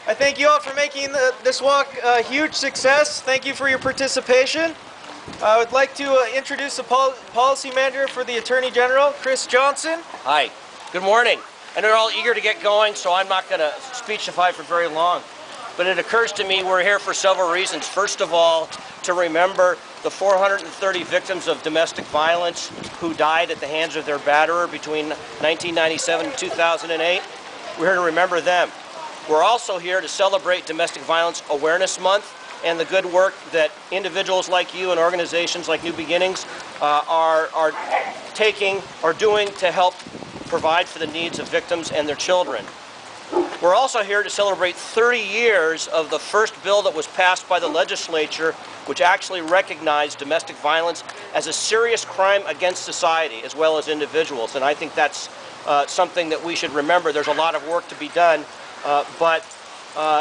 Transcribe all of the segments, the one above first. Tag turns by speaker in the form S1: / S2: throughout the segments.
S1: I thank you all for making this walk a huge success. Thank you for your participation. I would like to introduce the policy manager for the Attorney General, Chris Johnson.
S2: Hi. Good morning. I know you're all eager to get going, so I'm not going to speechify for very long. But it occurs to me we're here for several reasons. First of all, to remember the 430 victims of domestic violence who died at the hands of their batterer between 1997 and 2008. We're here to remember them. We're also here to celebrate Domestic Violence Awareness Month and the good work that individuals like you and organizations like New Beginnings are doing to help provide for the needs of victims and their children. We're also here to celebrate 30 years of the first bill that was passed by the legislature, which actually recognized domestic violence as a serious crime against society as well as individuals. And I think that's something that we should remember. There's a lot of work to be done, but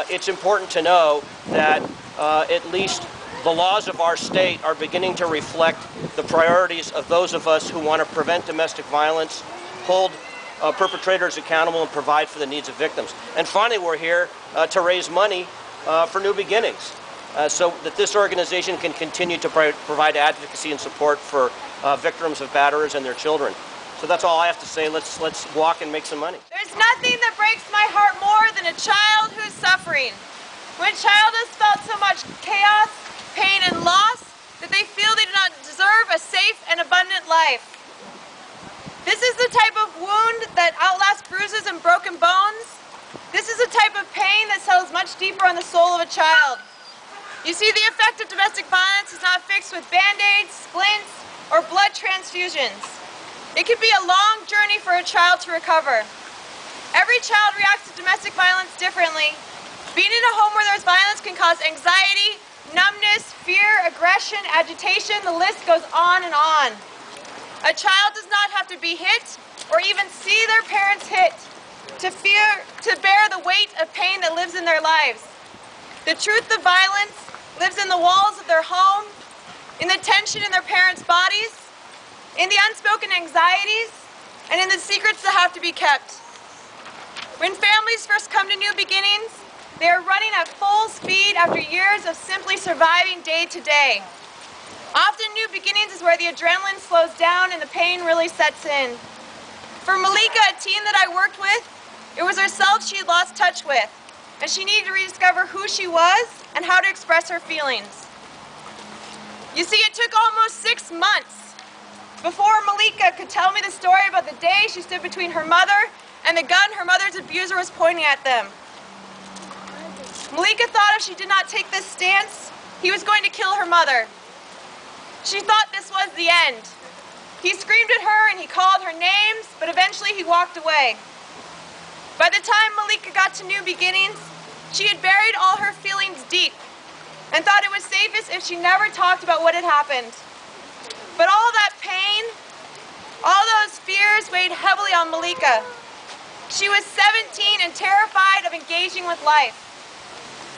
S2: it's important to know that at least the laws of our state are beginning to reflect the priorities of those of us who want to prevent domestic violence, hold perpetrators accountable, and provide for the needs of victims. And finally, we're here to raise money for New Beginnings so that this organization can continue to provide advocacy and support for victims of batterers and their children. So that's all I have to say. Let's walk and make some money.
S3: There's nothing that breaks my heart more than a child who's suffering. When a child has felt so much chaos, pain, and loss that they feel they do not deserve a safe and abundant life. This is the type of wound that outlasts bruises and broken bones. This is a type of pain that settles much deeper on the soul of a child. You see, the effect of domestic violence is not fixed with band-aids, splints, or blood transfusions. It can be a long journey for a child to recover. Every child reacts to domestic violence differently. Being in a home where there's violence can cause anxiety, numbness, fear, aggression, agitation, the list goes on and on. A child does not have to be hit or even see their parents hit to bear the weight of pain that lives in their lives. The truth of violence lives in the walls of their home, in the tension in their parents' bodies, in the unspoken anxieties, and in the secrets that have to be kept. When families first come to New Beginnings, they are running at full speed after years of simply surviving day to day. Often New Beginnings is where the adrenaline slows down and the pain really sets in. For Malika, a teen that I worked with, it was herself she had lost touch with, and she needed to rediscover who she was and how to express her feelings. You see, it took almost 6 months before Malika could tell me the story about the day she stood between her mother and the gun her mother's abuser was pointing at them. Malika thought if she did not take this stance, he was going to kill her mother. She thought this was the end. He screamed at her and he called her names, but eventually he walked away. By the time Malika got to New Beginnings, she had buried all her feelings deep and thought it was safest if she never talked about what had happened. But all that pain, all those fears weighed heavily on Malika. She was 17 and terrified of engaging with life.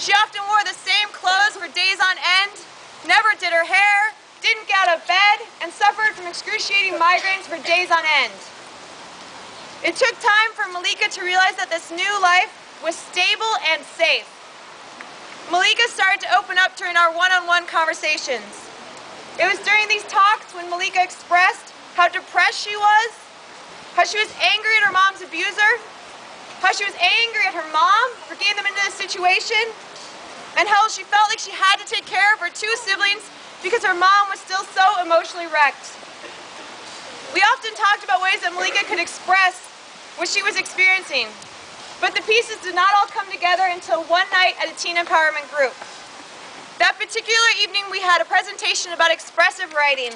S3: She often wore the same clothes for days on end, never did her hair, didn't get out of bed, and suffered from excruciating migraines for days on end. It took time for Malika to realize that this new life was stable and safe. Malika started to open up during our one-on-one conversations. It was during these talks when Malika expressed how depressed she was, how she was angry at her mom's abuser, how she was angry at her mom for getting them into this situation, and how she felt like she had to take care of her 2 siblings because her mom was still so emotionally wrecked. We often talked about ways that Malika could express what she was experiencing, but the pieces did not all come together until one night at a teen empowerment group. That particular evening, we had a presentation about expressive writing.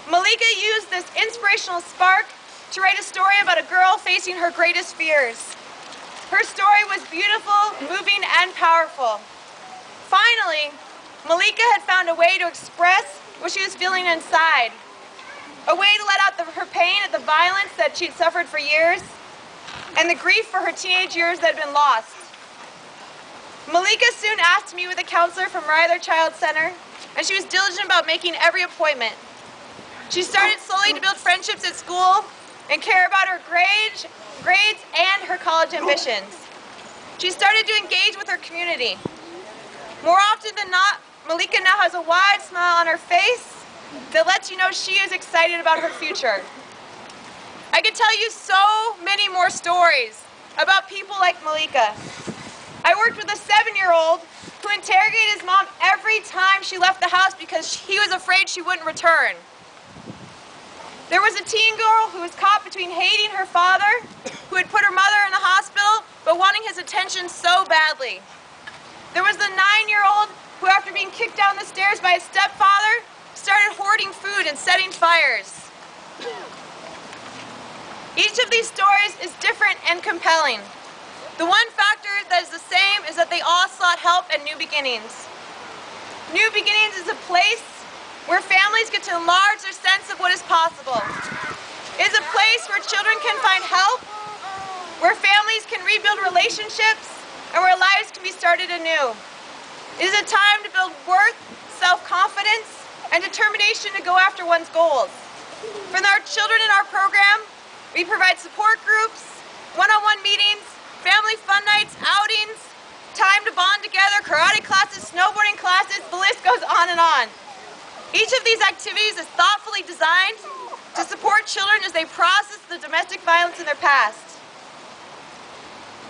S3: Malika used this inspirational spark to write a story about a girl facing her greatest fears. Her story was beautiful, moving, and powerful. Finally, Malika had found a way to express what she was feeling inside, a way to let out her pain at the violence that she'd suffered for years, and the grief for her teenage years that had been lost. Malika soon asked to meet with a counselor from Ryler Child Center, and she was diligent about making every appointment. She started slowly to build friendships at school and care about her grades and her college ambitions. She started to engage with her community. More often than not, Malika now has a wide smile on her face that lets you know she is excited about her future. I could tell you so many more stories about people like Malika. I worked with a 7-year-old who interrogated his mom every time she left the house because he was afraid she wouldn't return. There was a teen girl who was caught between hating her father, who had put her mother in the hospital, but wanting his attention so badly. There was the 9-year-old who, after being kicked down the stairs by his stepfather, started hoarding food and setting fires. Each of these stories is different and compelling. The one factor that is the same is that they all sought help and new beginnings. New Beginnings is a place where families get to enlarge their sense of what is possible. It is a place where children can find help, where families can rebuild relationships, and where lives can be started anew. It is a time to build worth, self-confidence, and determination to go after one's goals. For our children in our program, we provide support groups, one-on-one meetings, family fun nights, outings, time to bond together, karate classes, snowboarding classes, the list goes on and on. Each of these activities is thoughtfully designed to support children as they process the domestic violence in their past.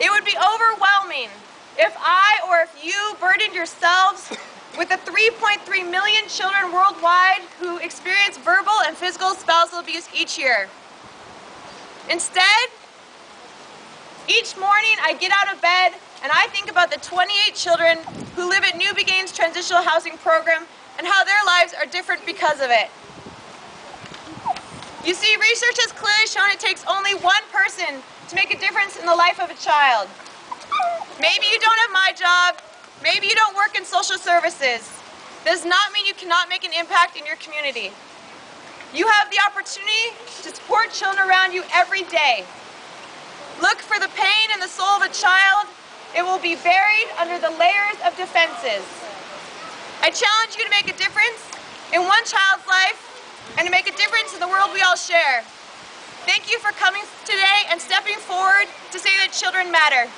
S3: It would be overwhelming if I or if you burdened yourselves with the 3.3 million children worldwide who experience verbal and physical spousal abuse each year. Instead, each morning I get out of bed and I think about the 28 children who live at New Beginnings Transitional Housing Program and how their lives are different because of it. You see, research has clearly shown it takes only one person to make a difference in the life of a child. Maybe you don't have my job, maybe you don't work in social services. Does not mean you cannot make an impact in your community. You have the opportunity to support children around you every day. Look for the pain in the soul of a child. It will be buried under the layers of defenses. I challenge you to make a difference in one child's life and to make a difference in the world we all share. Thank you for coming today and stepping forward to say that children matter.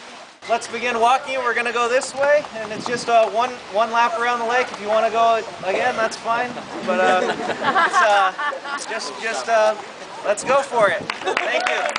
S1: Let's begin walking. We're going to go this way, and it's just one lap around the lake. If you want to go again, that's fine. But let's go for it. Thank you.